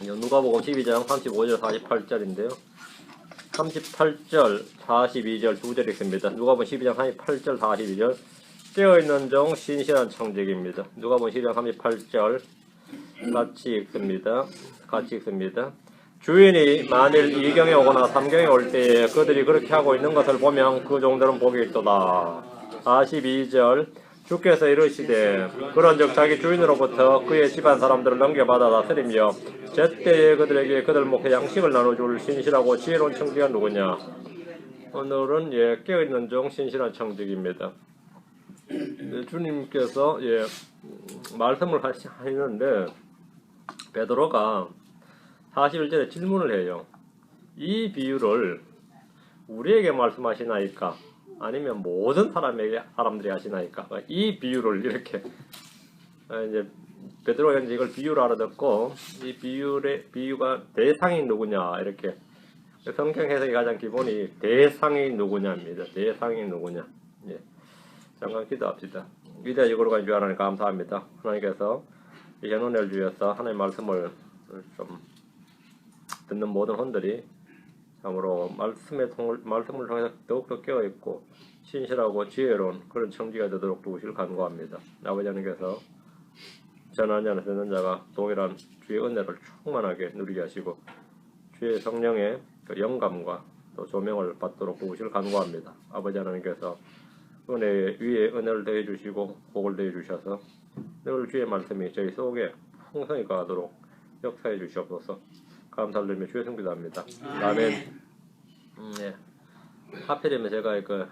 누가복음 12장 35절 48절인데요. 38절 42절 두 절 있습니다. 누가복음 12장 38절 42절 깨어있는 종 신실한 청지기입니다. 누가복음 12장 38절 같이 읽습니다. 주인이 만일 2경에 오거나 3경에 올 때에 그들이 그렇게 하고 있는 것을 보면 그 종들은 복이 있도다. 42절 주께서 이르시되 그런즉 자기 주인으로부터 그의 집안 사람들을 넘겨받아 다스리며 제때에 그들에게 그들 목에 양식을 나눠줄 신실하고 지혜로운 청지기가 누구냐. 오늘은 깨어있는 종 신실한 청지기입니다. 주님께서 말씀을 하시는데 베드로가 41절에 질문을 해요. 이 비유를 우리에게 말씀하시나이까 아니면 모든 사람들이 하시나이까. 이 비유를 이렇게 이제 베드로가 이제 이걸 비유로 알아듣고 이 비유가 대상이 누구냐 이렇게 성경 해석이 가장 기본이 대상이 누구냐입니다. 대상이 누구냐. 잠깐 기도합시다. 위대하시고 거룩하신 주 하나님 감사합니다. 하나님께서 이 현운을 주셔서 하나님의 말씀을 좀 듣는 모든 혼들이 참으로 말씀을 통해서 더욱더 깨어있고 신실하고 지혜로운 그런 청지가 되도록 도우시길 간구합니다. 아버지 하나님께서 전하는 자나 듣는 자가 동일한 주의 은혜를 충만하게 누리게 하시고 주의 성령의 그 영감과 또 조명을 받도록 도우시길 간구합니다. 아버지 하나님께서 은혜 위에 은혜를 더해 주시고 복을 더해 주셔서 늘 주의 말씀이 저희 속에 풍성히 가도록 역사해 주시옵소서. 감사를 드리며 주의 성기도합니다. 아멘. 하필이면 제가 그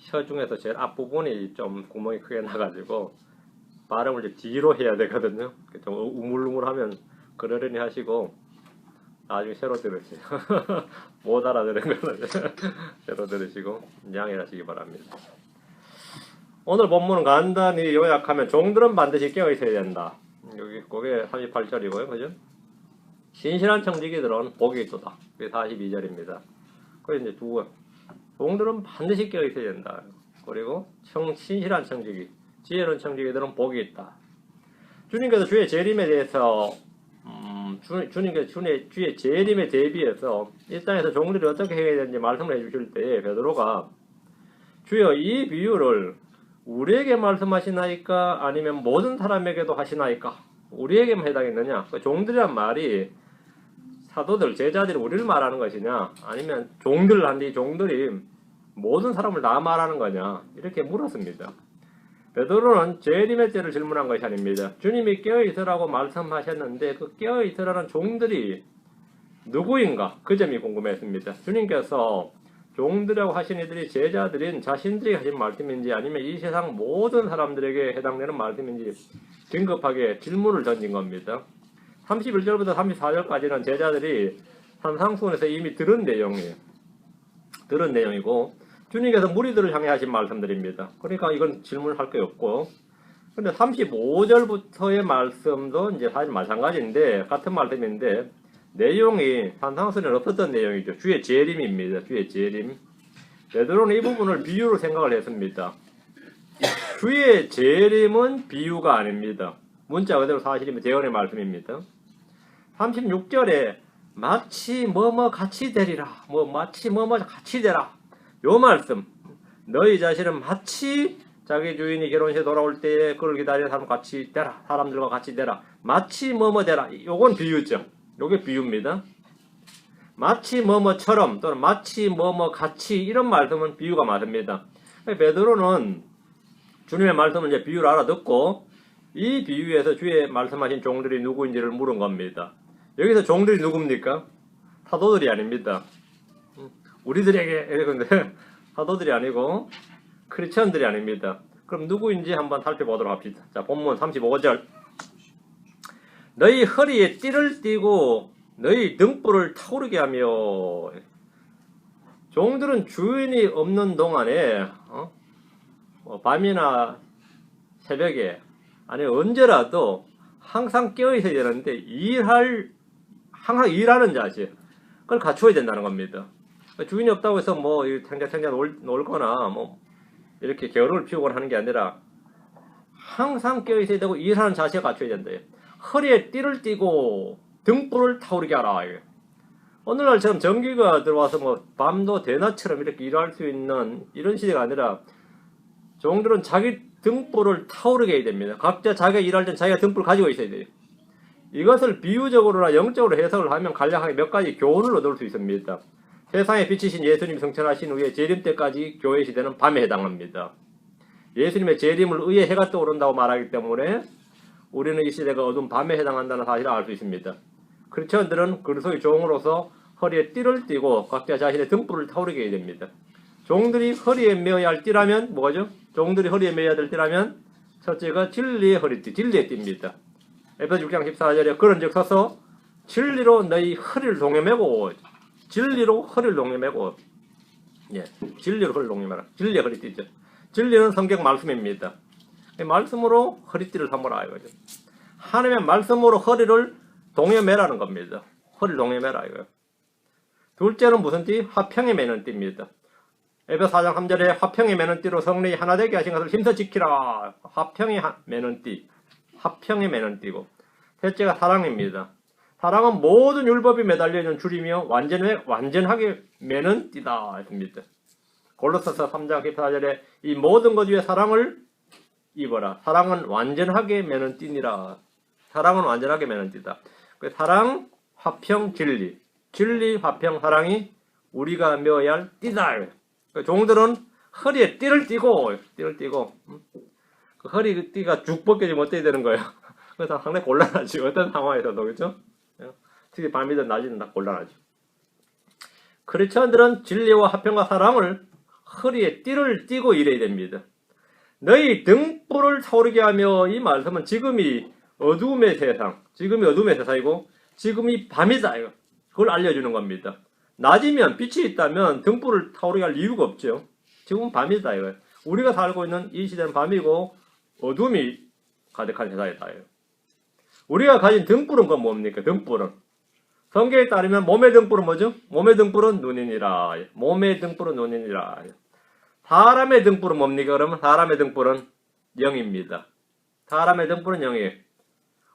혀 중에서 제일 앞부분이 좀 구멍이 크게 나가지고 발음을 좀 뒤로 해야 되거든요. 좀 우물우물하면 그러려니 하시고 나중에 새로 들으시고 못 알아들은 거는 새로 들으시고 양해하시기 바랍니다. 오늘 본문은 간단히 요약하면 종들은 반드시 깨어 있어야 된다. 여기 그게 38절이고요. 그죠? 신실한 청지기들은 복이 있도다. 그게 42절입니다. 그리고 이제 종들은 반드시 깨어 있어야 된다. 그리고 신실한 청지기, 지혜로운 청지기들은 복이 있다. 주님께서 주의 재림에 대해서 주님께서 주의 재림에 대비해서 이 땅에서 종들이 어떻게 해야 되는지 말씀을 해주실 때 베드로가 주여 이 비유를 우리에게 말씀하시나이까 아니면 모든 사람에게도 하시나이까 우리에게만 해당했느냐. 종들이란 말이 사도들 제자들이 우리를 말하는 것이냐 아니면 종들이 모든 사람을 다 말하는 거냐 이렇게 물었습니다. 베드로는 재림의 때를 질문한 것이 아닙니다. 주님이 깨어있으라고 말씀하셨는데 그 깨어있으라는 종들이 누구인가 그 점이 궁금했습니다. 주님께서 종들이라고 하신 이들이 제자들인 자신들이 하신 말씀인지 아니면 이 세상 모든 사람들에게 해당되는 말씀인지 긴급하게 질문을 던진 겁니다. 31절부터 34절까지는 제자들이 산상수훈에서 이미 들은 내용이고 주님께서 무리들을 향해 하신 말씀들입니다. 그러니까 이건 질문할 게 없고 근데 35절부터의 말씀도 이제 사실 마찬가지인데 같은 말씀인데 내용이 산상수훈에 없었던 내용이죠. 주의 재림입니다. 주의 재림. 베드로는 이 부분을 비유로 생각을 했습니다. 주의 재림은 비유가 아닙니다. 문자 그대로 사실이면 재언의 말씀입니다. 36절에 마치 뭐뭐 같이 되리라. 마치 뭐뭐 같이 되라. 요 말씀. 너희 자신은 마치 자기 주인이 결혼식에 돌아올 때에 그를 기다리는 사람 같이 되라. 사람들과 같이 되라. 마치 뭐뭐 되라. 요건 비유죠. 요게 비유입니다. 마치 뭐뭐처럼 또는 마치 뭐뭐 같이 이런 말씀은 비유가 맞습니다. 베드로는 주님의 말씀을 이제 비유를 알아듣고 이 비유에서 주의 말씀하신 종들이 누구인지를 물은 겁니다. 여기서 종들이 누굽니까? 사도들이 아닙니다. 우리들에게 근데 사도들이 아니고 크리스천들이 아닙니다. 그럼 누구인지 한번 살펴보도록 합시다. 자, 본문 35절. 너희 허리에 띠를 띠고 너희 등불을 타오르게 하며. 종들은 주인이 없는 동안에 밤이나 새벽에 아니 언제라도 항상 깨어 있어야 되는데 항상 일하는 자세 그걸 갖춰야 된다는 겁니다. 주인이 없다고 해서 뭐 생자 놀거나 뭐 이렇게 게으름을 피우거나 하는 게 아니라 항상 깨어 있어야 되고 일하는 자세가 갖춰야 된다. 허리에 띠를 띠고 등불을 타오르게 하라. 오늘날처럼 전기가 들어와서 뭐 밤도 대낮처럼 이렇게 일할 수 있는 이런 시대가 아니라 종들은 자기 등불을 타오르게 해야 됩니다. 각자 자기가 일할 땐 자기가 등불을 가지고 있어야 돼요. 이것을 비유적으로나 영적으로 해석을 하면 간략하게 몇 가지 교훈을 얻을 수 있습니다. 세상에 비치신 예수님이 승천하신 후에 재림 때까지 교회 시대는 밤에 해당합니다. 예수님의 재림을 의해 해가 떠오른다고 말하기 때문에 우리는 이 시대가 어두운 밤에 해당한다는 사실을 알 수 있습니다. 크리스천들은 그리스도의 종으로서 허리에 띠를 띠고 각자 자신의 등불을 타오르게 해야 됩니다. 종들이 허리에 메어야 할 띠라면 뭐죠? 종들이 허리에 메어야 될 띠라면 첫째가 진리의 허리띠, 진리의 띠입니다. 에베소 6장 14절에 그런즉 서서 진리로 너희 허리를 동여매고 진리로 허리를 동여매고 진리로 허리를 동여매라. 진리의 허리띠죠. 진리는 성경 말씀입니다. 말씀으로 허리띠를 삼으라 이거죠. 하나님의 말씀으로 허리를 동여매라는 겁니다. 허리를 동여매라 이거예요. 둘째는 무슨 띠? 화평에 매는 띠입니다. 에베소 4장 3절에 화평에 매는 띠로 성령이 하나 되게 하신 것을 힘써 지키라. 화평에 매는 띠. 화평에 매는 띠고. 셋째가 사랑입니다. 사랑은 모든 율법이 매달려 있는 줄이며 완전하게 매는 띠다 했습니다. 골로새서 3장 14절에 이 모든 것 위에 사랑을 입어라. 사랑은 완전하게 매는 띠니라. 사랑은 완전하게 매는 띠다. 사랑, 화평, 진리. 진리, 화평, 사랑이 우리가 메어야 할 띠다. 종들은 허리에 띠를 띠고 그 허리 띠가 쭉 벗겨지면 어떻게 되는 거예요? 그래서 상당히 곤란하지. 어떤 상황에서도, 그렇죠? 특히 밤이든 낮이든 다 곤란하죠. 크리스천들은 진리와 화평과 사랑을 허리에 띠를 띠고 일해야 됩니다. 너희 등불을 타오르게 하며 이 말씀은 지금이 어둠의 세상이고 지금이 밤이다. 그걸 알려주는 겁니다. 낮이면 빛이 있다면 등불을 타오르게 할 이유가 없죠. 지금은 밤이다 이거예요. 우리가 살고 있는 이 시대는 밤이고 어둠이 가득한 세상이다. 우리가 가진 등불은 그건 뭡니까? 등불은 성경에 따르면 몸의 등불은 뭐죠? 몸의 등불은 눈이니라. 몸의 등불은 눈이니라. 사람의 등불은 뭡니까? 그러면 사람의 등불은 영입니다. 사람의 등불은 영이에요.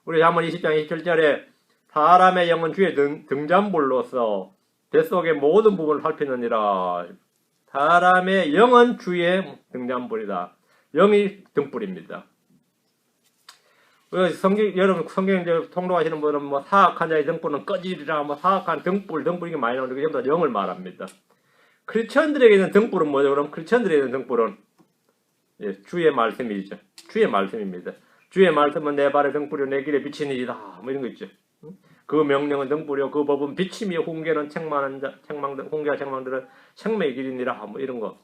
우리 잠언 20장 27절에 사람의 영은 주의 등잔불로서 뱃속의 모든 부분을 살피느니라. 사람의 영은 주의 등잔불이다. 영이 등불입니다. 여러분 성경 통독하시는 분은 뭐 사악한 자의 등불은 꺼지리라, 뭐 사악한 등불 이게 많이 나오는데 그게 전부 다 영을 말합니다. 크리스천들에게 있는 등불은 뭐죠? 그럼 크리스천들에게 있는 등불은 주의 말씀이죠. 주의 말씀입니다. 주의 말씀은 내 발의 등불이요 내 길에 비치는 이다. 뭐 이런 거 있죠. 그 명령은 등불이요 그 법은 빛이며 훈계는 훈계와 책망들은 생명의 길이니라. 뭐 이런 거.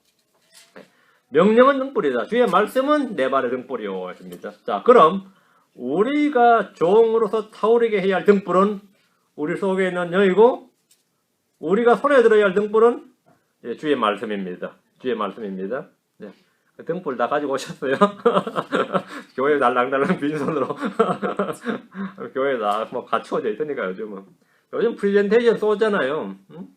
명령은 등불이다. 주의 말씀은 내 발의 등불이요 했습니다. 자, 그럼 우리가 종으로서 타오르게 해야 할 등불은 우리 속에 있는 영이고 우리가 손에 들어야 할 등불은 주의 말씀입니다. 주의 말씀입니다. 네. 등불 다 가지고 오셨어요? 교회 날랑달랑 빈손으로 교회에 다 뭐 갖추어져 있으니까 요즘은. 요즘 프리젠테이션 쏘잖아요. 응?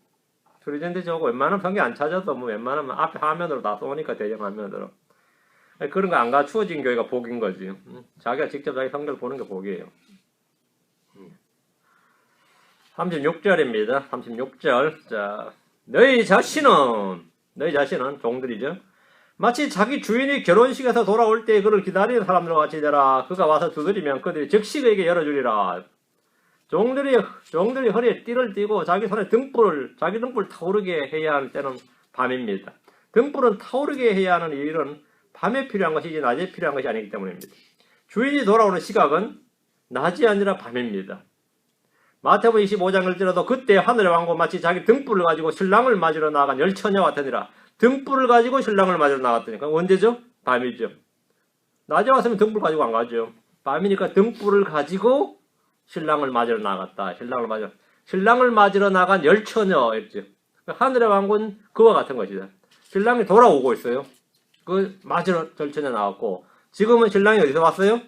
프리젠테이션 하고 웬만하면 성경 안 찾아도 뭐 웬만하면 앞에 화면으로 다 쏘니까 대형 화면으로. 그런 거 안 갖추어진 교회가 복인 거지. 자기가 직접 자기 성경을 보는 게 복이에요. 36절입니다. 36절. 자, 너희 자신은 종들이죠. 마치 자기 주인이 결혼식에서 돌아올 때 그를 기다리는 사람들과 같이 되라. 그가 와서 두드리면 그들이 즉시 그에게 열어주리라. 종들이 허리에 띠를 띠고 자기 손에 자기 등불 타오르게 해야 하는 때는 밤입니다. 등불은 타오르게 해야 하는 일은 밤에 필요한 것이지 낮에 필요한 것이 아니기 때문입니다. 주인이 돌아오는 시각은 낮이 아니라 밤입니다. 마태복음 25장을 들어도 그때 하늘의 왕국 마치 자기 등불을 가지고 신랑을 맞으러 나간 열처녀와 같으니라. 등불을 가지고 신랑을 맞으러 나갔더니까 언제죠? 밤이죠. 낮에 왔으면 등불 가지고 안 가죠. 밤이니까 등불을 가지고 신랑을 맞으러 나갔다. 신랑을 맞으러 나간 열처녀 했죠. 하늘의 왕국은 그와 같은 것이다. 신랑이 돌아오고 있어요. 그 맞으러 열처녀 나왔고 지금은 신랑이 어디서 왔어요?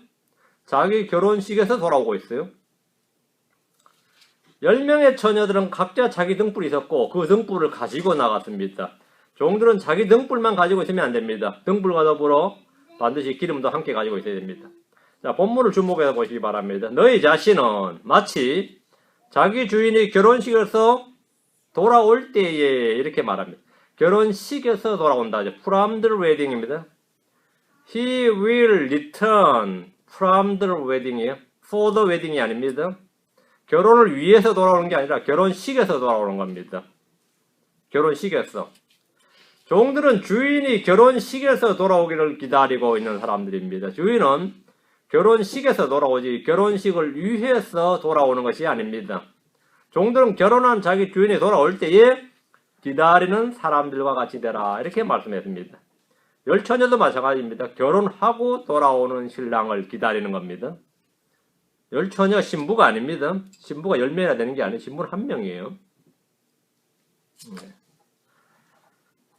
자기 결혼식에서 돌아오고 있어요. 10명의 처녀들은 각자 자기 등불이 있었고 그 등불을 가지고 나갔습니다. 종들은 자기 등불만 가지고 있으면 안 됩니다. 등불과 더불어 반드시 기름도 함께 가지고 있어야 됩니다. 자, 본문을 주목해서 보시기 바랍니다. 너희 자신은 마치 자기 주인이 결혼식에서 돌아올 때에 이렇게 말합니다. 결혼식에서 돌아온다. from the wedding입니다. He will return from the wedding이에요. for the wedding이 아닙니다. 결혼을 위해서 돌아오는 게 아니라 결혼식에서 돌아오는 겁니다. 결혼식에서. 종들은 주인이 결혼식에서 돌아오기를 기다리고 있는 사람들입니다. 주인은 결혼식에서 돌아오지 결혼식을 위해서 돌아오는 것이 아닙니다. 종들은 결혼한 자기 주인이 돌아올 때에 기다리는 사람들과 같이 되라 이렇게 말씀했습니다. 열처녀도 마찬가지입니다. 결혼하고 돌아오는 신랑을 기다리는 겁니다. 열처녀 신부가 아닙니다. 신부가 10명이나 되는 게 아니에요. 신부는 1명이에요.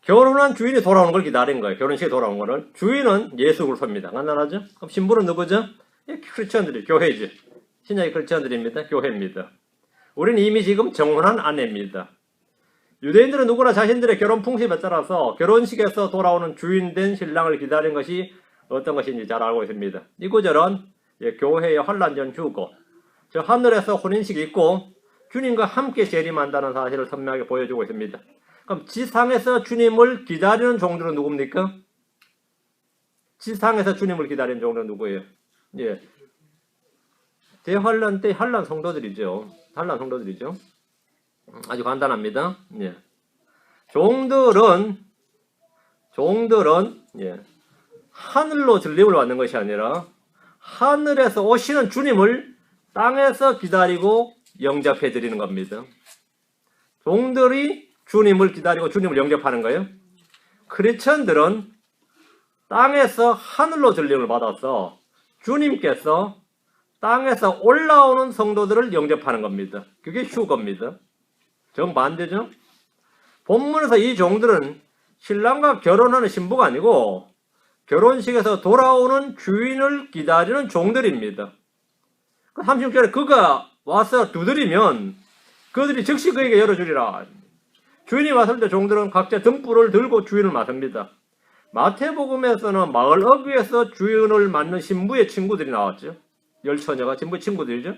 결혼한 주인이 돌아오는 걸 기다린 거예요. 결혼식에 돌아오는 거를. 주인은 예수 그리스도입니다. 간단하죠? 그럼 신부는 누구죠? 크리스천들이 교회죠. 신약의 크리스천들입니다. 교회입니다. 우리는 이미 지금 정혼한 아내입니다. 유대인들은 누구나 자신들의 결혼 풍습에 따라서 결혼식에서 돌아오는 주인된 신랑을 기다린 것이 어떤 것인지 잘 알고 있습니다. 이 구절은 교회의 환란전 휴거, 저 하늘에서 혼인식이 있고 주님과 함께 재림한다는 사실을 선명하게 보여주고 있습니다. 그럼 지상에서 주님을 기다리는 종들은 누굽니까? 지상에서 주님을 기다리는 종들은 누구예요? 예. 대환란 때 환란 성도들이죠. 환란 성도들이죠. 아주 간단합니다. 예. 종들은 예. 하늘로 전림을 받는 것이 아니라 하늘에서 오시는 주님을 땅에서 기다리고 영접해 드리는 겁니다. 종들이 주님을 기다리고 주님을 영접하는 거예요. 크리스천들은 땅에서 하늘로 전림을 받아서 주님께서 땅에서 올라오는 성도들을 영접하는 겁니다. 그게 휴거입니다. 정반대죠. 본문에서 이 종들은 신랑과 결혼하는 신부가 아니고 결혼식에서 돌아오는 주인을 기다리는 종들입니다. 36절에 그가 와서 두드리면 그들이 즉시 그에게 열어주리라. 주인이 왔을 때 종들은 각자 등불을 들고 주인을 맞습니다. 마태복음에서는 마을 어귀에서 주인을 맞는 신부의 친구들이 나왔죠. 열처녀가 신부의 친구들이죠.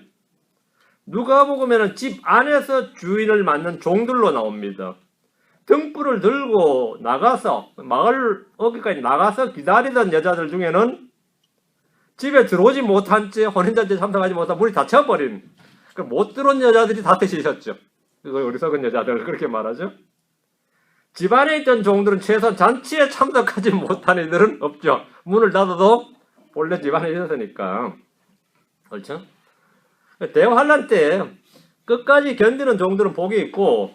누가복음에는 집 안에서 주인을 맞는 종들로 나옵니다. 등불을 들고 나가서 마을 어귀까지 나가서 기다리던 여자들 중에는 집에 들어오지 못한 채 혼인잔치에 참석하지 못한 문이 닫혀버린 못 들어온 여자들이 다 드시셨죠. 그거 어리석은 여자들 그렇게 말하죠. 집안에 있던 종들은 최소한 잔치에 참석하지 못한 이들은 없죠. 문을 닫아도 본래 집안에 있었으니까. 그렇죠? 대환란 때 끝까지 견디는 종들은 복이 있고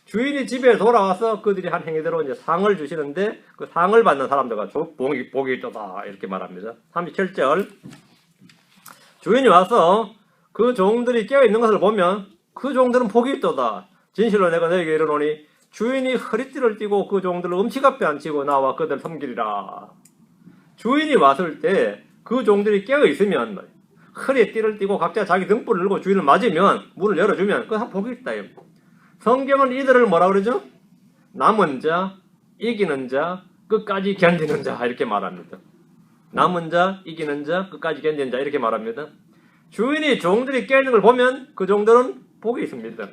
주인이 집에 돌아와서 그들이 한 행위대로 이제 상을 주시는데 그 상을 받는 사람들과 복이 있다 이렇게 말합니다. 37절 주인이 와서 그 종들이 깨어있는 것을 보면 그 종들은 복이 있도다. 진실로 내가 너에게 이르노니 주인이 허리띠를 띠고 그 종들을 음식 앞에 앉히고 나와 그들 섬기리라. 주인이 왔을 때 그 종들이 깨어있으면 허리에 띠를 띠고 각자 자기 등불을 들고 주인을 맞으면 문을 열어주면 그거 다 복이 있다. 성경은 이들을 뭐라 그러죠? 남은 자, 이기는 자, 끝까지 견디는 자 이렇게 말합니다. 남은 자, 이기는 자, 끝까지 견디는 자 이렇게 말합니다. 주인이 종들이 깨어있는 걸 보면 그 종들은 복이 있습니다.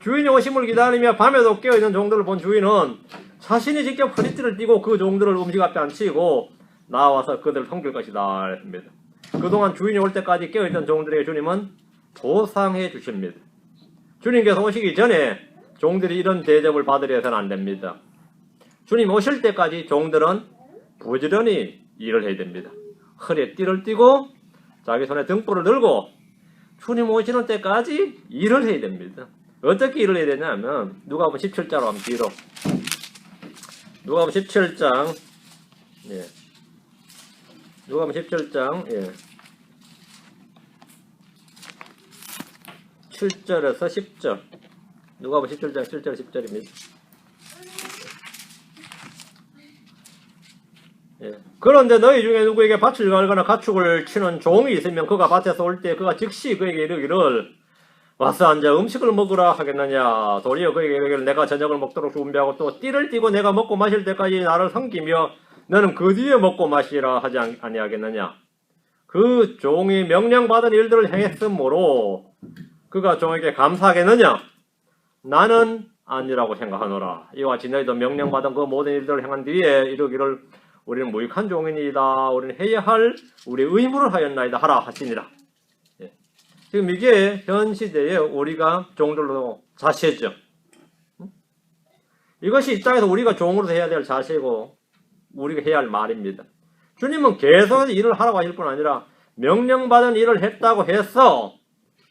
주인이 오심을 기다리며 밤에도 깨어있는 종들을 본 주인은 자신이 직접 허리띠를 띠고 그 종들을 음식 앞에 앉히고 나와서 그들을 섬길 것이다 했습니다. 그동안 주인이 올 때까지 깨어있던 종들에게 주님은 보상해 주십니다. 주님께서 오시기 전에 종들이 이런 대접을 받으려 해서는 안 됩니다. 주님 오실 때까지 종들은 부지런히 일을 해야 됩니다. 허리에 띠를 띠고 자기 손에 등불을 들고 주님 오시는 때까지 일을 해야 됩니다. 어떻게 일을 해야 되냐면 누가복음 17장으로 한번 뒤로 누가복음 17장 예. 누가복음 17장 예. 7절에서 10절 누가복음 17장 7절 10절입니다. 예. 그런데 너희 중에 누구에게 밭을 갈거나 가축을 치는 종이 있으면 그가 밭에서 올 때 그가 즉시 그에게 이르기를 와서 앉아 음식을 먹으라 하겠느냐. 도리어 그에게 이르기를 내가 저녁을 먹도록 준비하고 또 띠를 띠고 내가 먹고 마실 때까지 나를 섬기며 너는 그 뒤에 먹고 마시라 하지 아니하겠느냐. 그 종이 명령받은 일들을 행했으므로 그가 종에게 감사하겠느냐? 나는 아니라고 생각하노라. 이와 같이 너희도 명령받은 그 모든 일들을 행한 뒤에 이르기를 우리는 무익한 종이니이다. 우리는 해야 할 우리의 의무를 하였나이다 하라 하시니라. 예. 지금 이게 현 시대에 우리가 종들로 자세죠. 이것이 이 땅에서 우리가 종으로서 해야 될 자세고 우리가 해야 할 말입니다. 주님은 계속 일을 하라고 하실 뿐 아니라 명령받은 일을 했다고 해서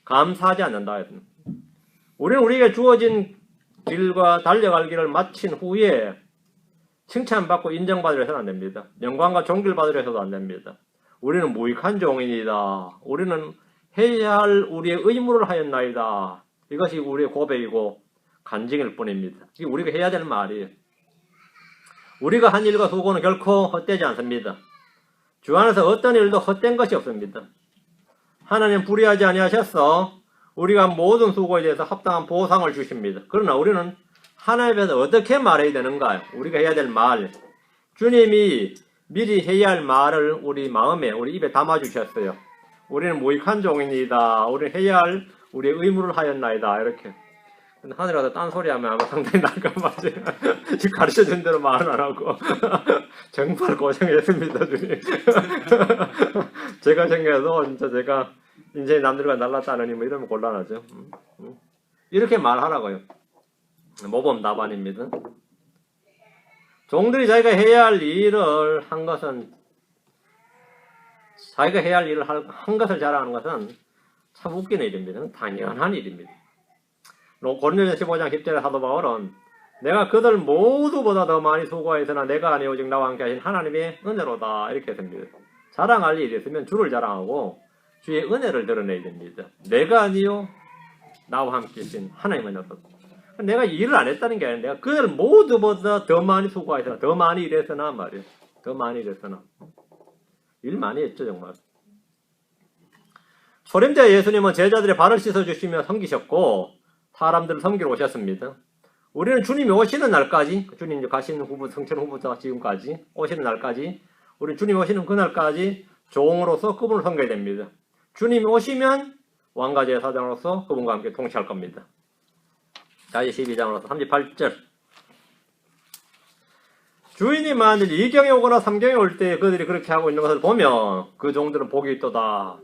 감사하지 않는다. 우리는 우리에게 주어진 길과 달려갈 길을 마친 후에 칭찬받고 인정받으려 해서는 안 됩니다. 영광과 존귀를 받으려 해서도 안 됩니다. 우리는 무익한 종이니다. 우리는 해야 할 우리의 의무를 하였나이다. 이것이 우리의 고백이고 간증일 뿐입니다. 이게 우리가 해야 될 말이에요. 우리가 한 일과 수고는 결코 헛되지 않습니다. 주 안에서 어떤 일도 헛된 것이 없습니다. 하나님 불의하지 아니하셨어. 우리가 모든 수고에 대해서 합당한 보상을 주십니다. 그러나 우리는 하나님에 대해서 어떻게 말해야 되는가요? 우리가 해야 될 말. 주님이 미리 해야 할 말을 우리 마음에, 우리 입에 담아주셨어요. 우리는 무익한 종입니다. 우리는 해야 할 우리의 의무를 하였나이다. 이렇게. 근데 하늘에 가서 딴소리하면 아마 상당히 날까봐지. 가르쳐준 대로 말은 안 하고. 정말 고생했습니다, 주님. 제가 생각해도 진짜 제가 인생이 남들과 달랐다느니 뭐 이러면 곤란하죠. 이렇게 말하라고요. 모범답안입니다. 종들이 자기가 해야 할 일을 한 것은 자기가 해야 할 일을 한 것을 자랑하는 것은 참 웃기는 일입니다. 당연한 일입니다. 고린도전서 15장 10절에 사도 바울은 내가 그들 모두보다 더 많이 수고하였으나 내가 아니 오직 나와 함께 하신 하나님의 은혜로다 이렇게 했습니다. 자랑할 일이 있으면 주를 자랑하고 주의 은혜를 드러내야 됩니다. 내가 아니요 나와 함께 하신 하나님의 은혜로다. 내가 일을 안 했다는 게 아니라 내가 그들 모두보다 더 많이 수고하였으나 더 많이 일했으나 말이에요. 더 많이 일했으나 일 많이 했죠 정말. 초림때 예수님은 제자들의 발을 씻어주시며 섬기셨고 사람들을 섬기러 오셨습니다. 우리는 주님이 오시는 날까지, 주님 가신 후부, 성천 후부터 지금까지 오시는 날까지, 우리 주님 오시는 그날까지 종으로서 그분을 섬겨야 됩니다. 주님이 오시면 왕가제의 사장으로서 그분과 함께 통치할 겁니다. 자, 12장으로서 38절. 주인이 만일 2경에 오거나 3경에 올 때 그들이 그렇게 하고 있는 것을 보면 그 종들은 복이 있도다.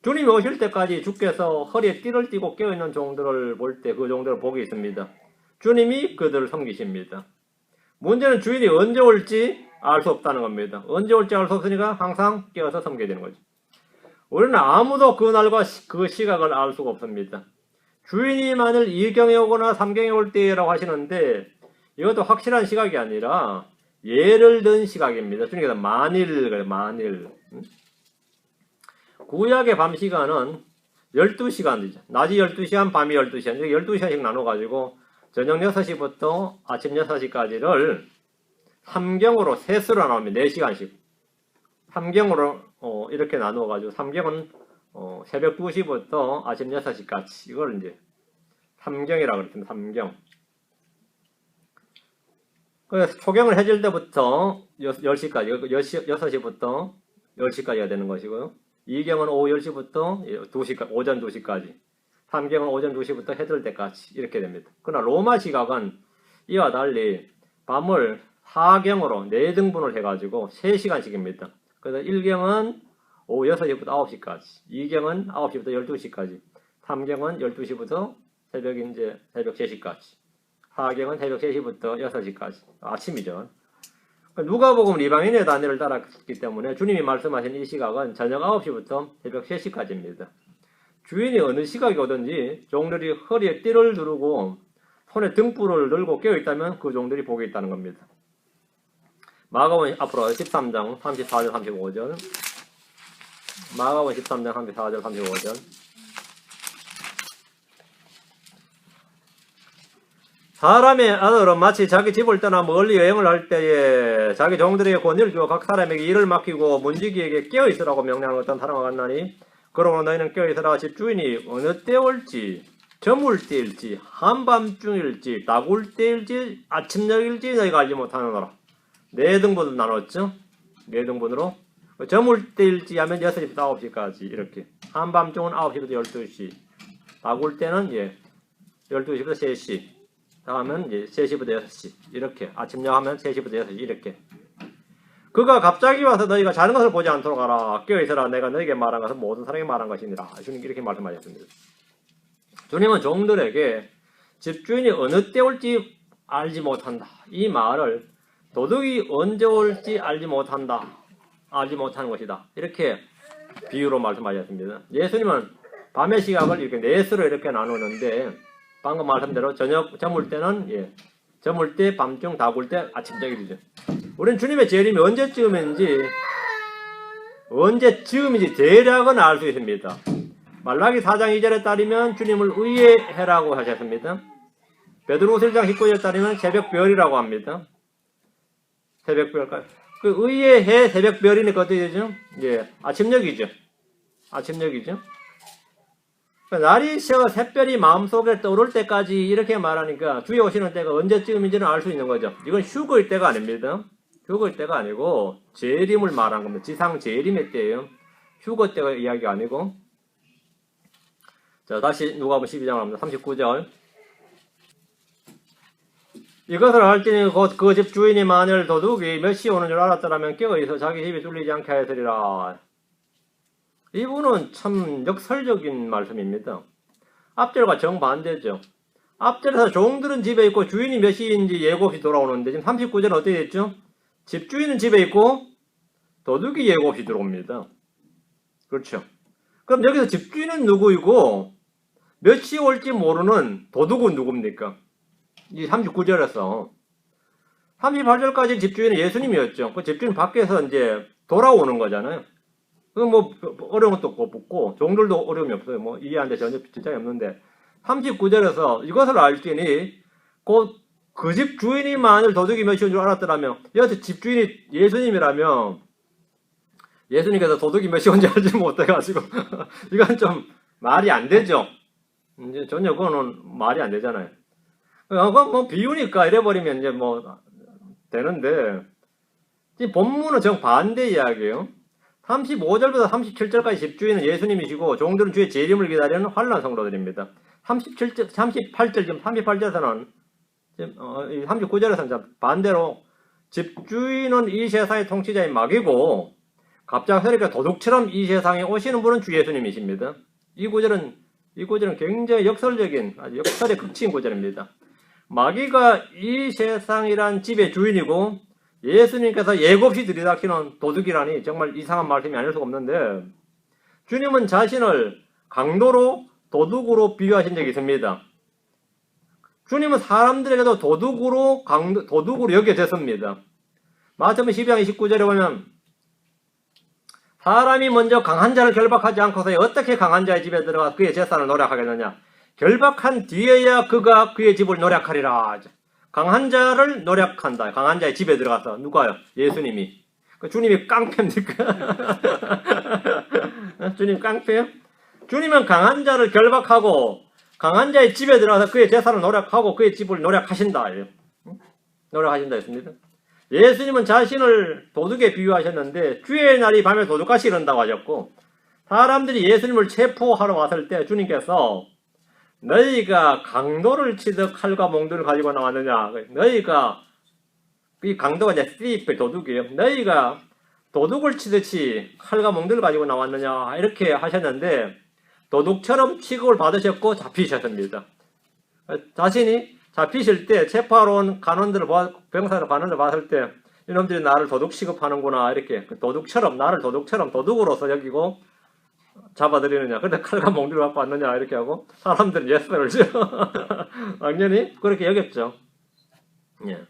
주님이 오실 때까지 주께서 허리에 띠를 띠고 깨어있는 종들을 볼 때 그 종들은 복이 있습니다. 주님이 그들을 섬기십니다. 문제는 주인이 언제 올지 알 수 없다는 겁니다. 언제 올지 알 수 없으니까 항상 깨어서 섬겨야 되는 거죠. 우리는 아무도 그 날과 그 시각을 알 수가 없습니다. 주인이 만일 2경에 오거나 3경에 올 때라고 하시는데 이것도 확실한 시각이 아니라 예를 든 시각입니다. 주님께서 만일 구약의 밤 시간은 12시간이죠. 낮이 12시간, 밤이 12시간. 12시간씩 나눠가지고 저녁 6시부터 아침 6시까지를 3경으로 세수로 나옵니다. 4시간씩. 3경으로 이렇게 나누어가지고 3경은 새벽 2시부터 아침 6시까지. 이걸 이제 3경이라고 그랬습니다. 3경. 그래서 초경을 해질 때부터 10시까지, 6시부터 10시까지가 되는 것이고요. 2경은 오후 10시부터 2시까지, 오전 2시까지. 3경은 오전 2시부터 해 뜰 때까지. 이렇게 됩니다. 그러나 로마 시각은 이와 달리 밤을 4경으로 4등분을 해가지고 3시간씩입니다. 그래서 1경은 오후 6시부터 9시까지. 2경은 9시부터 12시까지. 3경은 12시부터 새벽 3시까지. 4경은 새벽 3시부터 6시까지. 아침이죠. 누가복음 이방인의 단위를 따랐기 때문에 주님이 말씀하신 이 시각은 저녁 9시부터 새벽 3시까지입니다. 주인이 어느 시각이 오든지 종들이 허리에 띠를 두르고 손에 등불을 들고 깨어있다면 그 종들이 복이 있다는 겁니다. 마가복음 앞으로 13장 34절 35절 마가복음 13장 34절 35절 사람의 아들은 마치 자기 집을 떠나 멀리 여행을 할 때에 자기 종들에게 권위를 주어 각 사람에게 일을 맡기고 문지기에게 깨어있으라고 명령하는 어떤 사람과 같나니 그러므로 너희는 깨어있으라. 집 주인이 어느 때 올지 저물 때일지 한밤중일지 나굴 때일지 아침녘일지 너희가 알지 못하느라. 4등분으로 나눴죠. 4등분으로 저물 때일지 하면 6시부터 9시까지 이렇게 한밤중은 9시부터 12시 다굴 때는 12시부터 3시, 다음은 3시부터 6시 이렇게, 아침녘 하면 3시부터 6시 이렇게. 그가 갑자기 와서 너희가 자는 것을 보지 않도록 하라. 깨어있어라. 내가 너희에게 말한 것은 모든 사람에게 말한 것이니라. 주님 이렇게 말씀하셨습니다. 주님은 종들에게 집주인이 어느 때 올지 알지 못한다. 이 말을 도둑이 언제 올지 알지 못한다. 알지 못하는 것이다. 이렇게 비유로 말씀하셨습니다. 예수님은 밤의 시각을 이렇게 넷으로 이렇게 나누는데, 방금 말씀대로 저녁 저물 때는 저물 때, 밤중, 다굴 때, 아침적이죠. 우리는 주님의 재림이 언제쯤인지 대략은 알 수 있습니다. 말라기 4장 2절에 따르면 주님을 의의 해라고 하셨습니다. 베드로후서 1장 19절에 따르면 새벽별이라고 합니다. 새벽별까지. 그 의의 해 새벽별이니까 어떻게 되죠? 아침녘이죠. 아침녘이죠. 날이 새어 샛별이 마음속에 떠오를 때까지 이렇게 말하니까 주의 오시는 때가 언제쯤인지는 알 수 있는 거죠. 이건 휴거일 때가 아닙니다. 휴거일 때가 아니고 재림을 말한 겁니다. 지상 재림의 때예요. 휴거 때가 이야기가 아니고. 자, 다시 누가복음 12장 합니다. 39절. 이것을 알지니 곧 그 집 주인이 만일 도둑이 몇 시에 오는 줄 알았더라면 깨어있어 자기 집이 뚫리지 않게 하였으리라. 이분은 참 역설적인 말씀입니다. 앞절과 정반대죠. 앞절에서 종들은 집에 있고 주인이 몇 시인지 예고 없이 돌아오는데, 지금 39절은 어떻게 됐죠? 집주인은 집에 있고 도둑이 예고 없이 들어옵니다. 그렇죠. 그럼 여기서 집주인은 누구이고 몇 시에 올지 모르는 도둑은 누굽니까? 이 39절에서 38절까지 집주인은 예수님이었죠. 그 집주인 밖에서 이제 돌아오는 거잖아요. 그 뭐 어려운 것도 없고 종들도 어려움이 없어요. 뭐 이해하는데 전혀 지장이 없는데, 39절에서 이것을 알지니 곧 그 집 주인이 만일 도둑이 몇 시인 줄 알았더라면, 여기서 집주인이 예수님이라면 예수님께서 도둑이 몇 시인지 알지 못해가지고 이건 좀 말이 안 되죠. 이제 전혀 그거는 말이 안 되잖아요. 그건 뭐 비유니까 이래버리면 이제 뭐 되는데, 이 본문은 정반대 이야기예요. 35절부터 37절까지 집주인은 예수님이시고 종들은 주의 재림을 기다리는 환난 성도들입니다. 38절, 지금 38절에서는 39절에서는 반대로 집주인은 이 세상의 통치자인 마귀고 갑작스럽게 도둑처럼 이 세상에 오시는 분은 주 예수님이십니다. 이 구절은 굉장히 역설적인, 아주 역설의 극치인 구절입니다. 마귀가 이 세상이란 집의 주인이고 예수님께서 예고 없이 들이닥치는 도둑이라니 정말 이상한 말씀이 아닐 수가 없는데, 주님은 자신을 강도로 도둑으로 비유하신 적이 있습니다. 주님은 사람들에게도 도둑으로 여겨졌습니다. 마태복음 12장 29절에 보면 사람이 먼저 강한 자를 결박하지 않고서 어떻게 강한 자의 집에 들어가 그의 재산을 노략하겠느냐. 결박한 뒤에야 그가 그의 집을 노략하리라. 강한 자를 노략한다. 강한 자의 집에 들어가서. 누가요? 예수님이. 주님이 깡패입니까? 주님 깡패요? 주님은 강한 자를 결박하고 강한 자의 집에 들어가서 그의 재산을 노략하고 그의 집을 노략하신다. 노략하신다 했습니다. 예수님은 자신을 도둑에 비유하셨는데 주의 날이 밤에 도둑같이 이른다고 하셨고, 사람들이 예수님을 체포하러 왔을 때 주님께서 너희가 강도를 치듯 칼과 몽둥이를 가지고 나왔느냐. 너희가, 이 강도가 이제 thief, 도둑이에요. 너희가 도둑을 치듯이 칼과 몽둥이를 가지고 나왔느냐. 이렇게 하셨는데 도둑처럼 취급을 받으셨고 잡히셨습니다. 자신이 잡히실 때 체포하러 온 병사들 관원들 봤을 때 이놈들이 나를 도둑 취급하는구나. 이렇게 나를 도둑처럼 도둑으로서 여기고 잡아들이느냐. 근데 칼과 몽둥이를 갖고 왔느냐. 이렇게 하고 사람들은 예스를 죠. 당연히 그렇게 여겼죠. 예.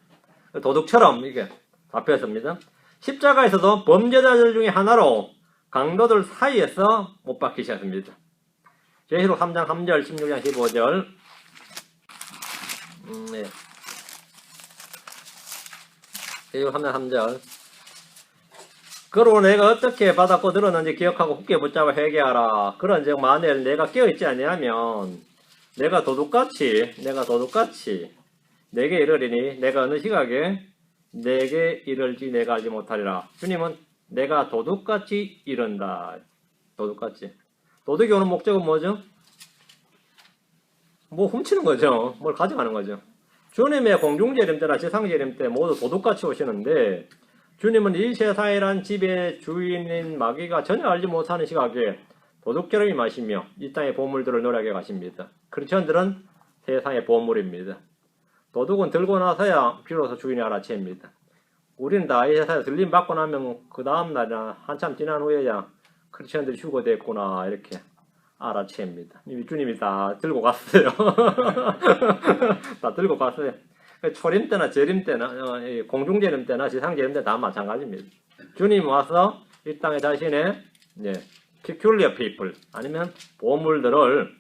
도둑처럼 이게 잡혔습니다. 십자가에서도 범죄자들 중에 하나로 강도들 사이에서 못 박히셨습니다. 계시록 3장 3절, 16장 15절. 네. 계시록 3장 3절. 그러므로 내가 어떻게 받았고 들었는지 기억하고 굳게 붙잡아 회개하라. 그런즉 만일 내가 깨어있지 아니하면 내가 도둑같이 내게 이르리니 내가 어느 시각에 내게 이를지 내가 알지 못하리라. 주님은 내가 도둑같이 이른다. 도둑같이. 도둑이 오는 목적은 뭐죠? 뭐 훔치는 거죠. 뭘 가져가는 거죠. 주님의 공중재림 때나 지상재림 때 모두 도둑같이 오시는데 주님은 이 세상이란 집의 주인인 마귀가 전혀 알지 못하는 시각에 도둑처럼 임하시며 이 땅의 보물들을 노력해 가십니다. 크리스천들은 세상의 보물입니다. 도둑은 들고 나서야 비로소 주인이 알아챕니다. 우리는 다 이 세상에 들림 받고 나면 그 다음날이나 한참 지난 후에야 크리스천들이 휴거됐구나 이렇게 알아챕니다. 이미 주님이 다 들고 갔어요. 다 들고 갔어요. 초림 때나 재림 때나 공중재림 때나 지상재림 때 다 마찬가지입니다. 주님 와서 이 땅에 자신의 peculiar people 아니면 보물들을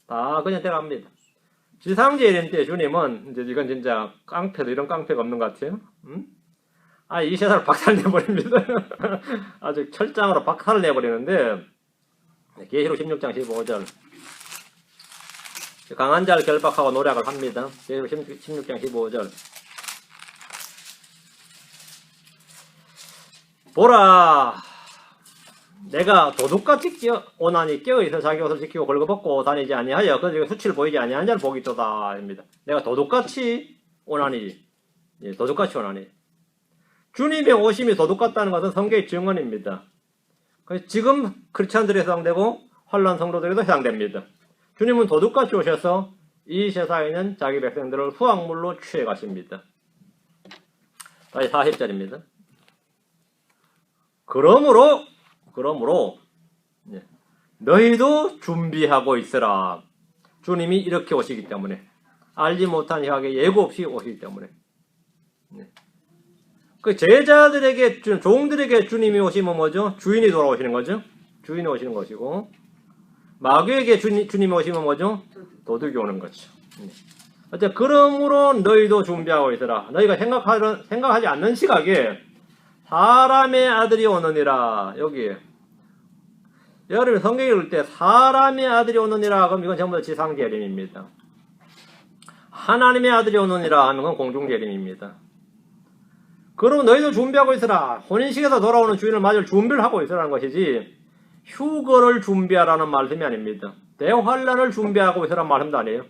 다 그냥 데려갑니다. 지상재림 때 주님은 이제 이건 진짜 깡패도 이런 깡패가 없는 것 같아요. 이 세상을 박살내버립니다. 아주 철장으로 박살을 내버리는데 계시록 16장 15절 강한 자를 결박하고 노략을 합니다. 계시록 16장 15절 보라 내가 도둑같이 오나니 깨어있어 자기 옷을 지키고 벌거벗고 다니지 아니하여 그들에게 수치를 보이지 아니한 자를 복이 있도다 입니다. 내가 도둑같이 오나니 도둑같이 오나니 주님의 오심이 도둑 같다는 것은 성경의 증언입니다. 지금 크리스찬들에 해당되고 환난 성도들에도 해당됩니다. 주님은 도둑같이 오셔서 이 세상에 있는 자기 백성들을 후학물로 취해 가십니다. 다시 40절입니다. 그러므로 너희도 준비하고 있으라. 주님이 이렇게 오시기 때문에 알지 못한 시각에 예고 없이 오시기 때문에 그 제자들에게 종들에게 주님이 오시면 뭐죠? 주인이 돌아오시는 거죠. 주인이 오시는 것이고 마귀에게 주님이 오시면 뭐죠? 도둑이 오는 거죠. 어째 그러므로 너희도 준비하고 있으라. 너희가 생각하지 않는 시각에 사람의 아들이 오느니라. 여기 여러분 성경에 읽을 때 사람의 아들이 오느니라 그럼 이건 전부 다 지상재림입니다. 하나님의 아들이 오느니라 하는 건 공중재림입니다. 그러면 너희도 준비하고 있으라. 혼인식에서 돌아오는 주인을 맞을 준비를 하고 있으라는 것이지 휴거를 준비하라는 말씀이 아닙니다. 대환란을 준비하고 있으라는 말씀도 아니에요.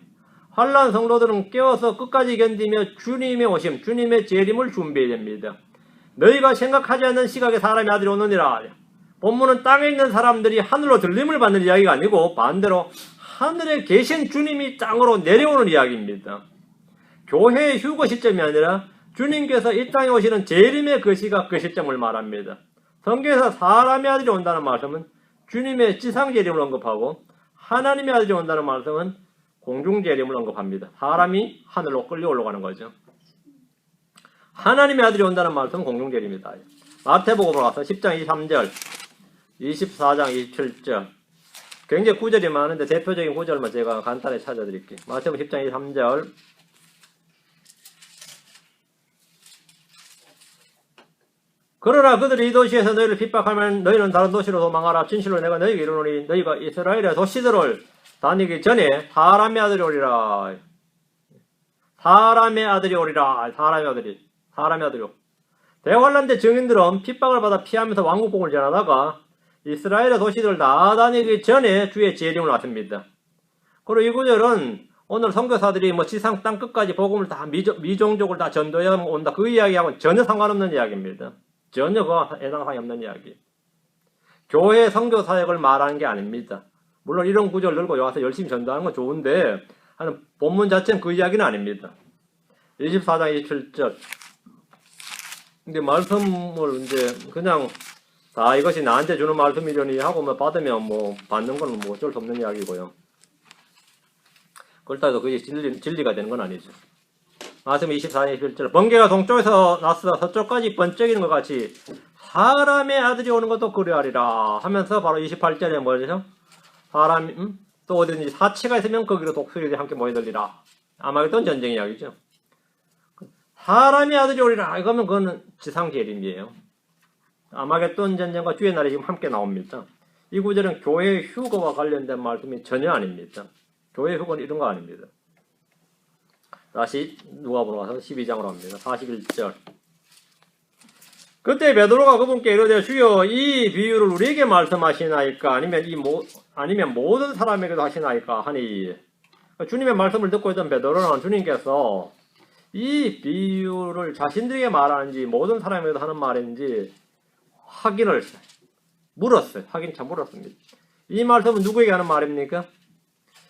환란 성도들은 깨어서 끝까지 견디며 주님의 오심, 주님의 재림을 준비해야 됩니다. 너희가 생각하지 않는 시각에 사람의 아들이 오느니라. 본문은 땅에 있는 사람들이 하늘로 들림을 받는 이야기가 아니고 반대로 하늘에 계신 주님이 땅으로 내려오는 이야기입니다. 교회의 휴거 시점이 아니라 주님께서 이 땅에 오시는 재림의 그 시각, 그 시점을 말합니다. 성경에서 사람의 아들이 온다는 말씀은 주님의 지상재림을 언급하고 하나님의 아들이 온다는 말씀은 공중재림을 언급합니다. 사람이 하늘로 끌려 올라가는 거죠. 하나님의 아들이 온다는 말씀은 공중재림이다. 마태복음으로 가서 10장 23절, 24장 27절 굉장히 구절이 많은데 대표적인 구절만 제가 간단히 찾아드릴게요. 마태복음 10장 23절 그러나 그들이 이 도시에서 너희를 핍박하면 너희는 다른 도시로 도망하라. 진실로 내가 너희에게 이르노니 너희가 이스라엘의 도시들을 다니기 전에 사람의 아들이 오리라. 사람의 아들이 오리라. 사람의 아들이요. 대환란 때 증인들은 핍박을 받아 피하면서 왕국복음을 전하다가 이스라엘의 도시들을 다 다니기 전에 주의 재림을 왔습니다. 그리고 이 구절은 오늘 선교사들이 지상 땅 끝까지 복음을 다 미종족을 다 전도해 온다 그 이야기하고는 전혀 상관없는 이야기입니다. 전혀 그와 해당상이 없는 이야기. 교회 선교 사역을 말하는 게 아닙니다. 물론 이런 구절 들고 와서 열심히 전도하는 건 좋은데 하는 본문 자체는 그 이야기는 아닙니다. 24장 27절 근데 말씀을 이제 그냥 다 이것이 나한테 주는 말씀이려니 하고 받으면 받는 건 어쩔 수 없는 이야기고요. 그렇다고 해서 그게 진리가 되는 건 아니죠. 말씀 24장 21절 번개가 동쪽에서 나서 서쪽까지 번쩍이는 것 같이 사람의 아들이 오는 것도 그리하리라 하면서 바로 28절에 뭐죠? 사람이 또 어디든지 사체가 있으면 거기로 독수리들이 함께 모여들리라. 아마겟돈 전쟁 이야기죠. 사람의 아들이 오리라 이거면 그거는 지상재림이에요. 아마겟돈 전쟁과 주의 날이 지금 함께 나옵니다. 이 구절은 교회의 휴거와 관련된 말씀이 전혀 아닙니다. 교회 휴거는 이런 거 아닙니다. 다시 누가복음 가서 12장으로 갑니다. 41절 그때 베드로가 그분께 이르되 주여 이 비유를 우리에게 말씀하시나이까 아니면 모든 사람에게도 하시나이까 하니 주님의 말씀을 듣고 있던 베드로는 주님께서 이 비유를 자신들에게 말하는지 모든 사람에게도 하는 말인지 확인을 물었어요. 확인차 물었습니다. 이 말씀은 누구에게 하는 말입니까?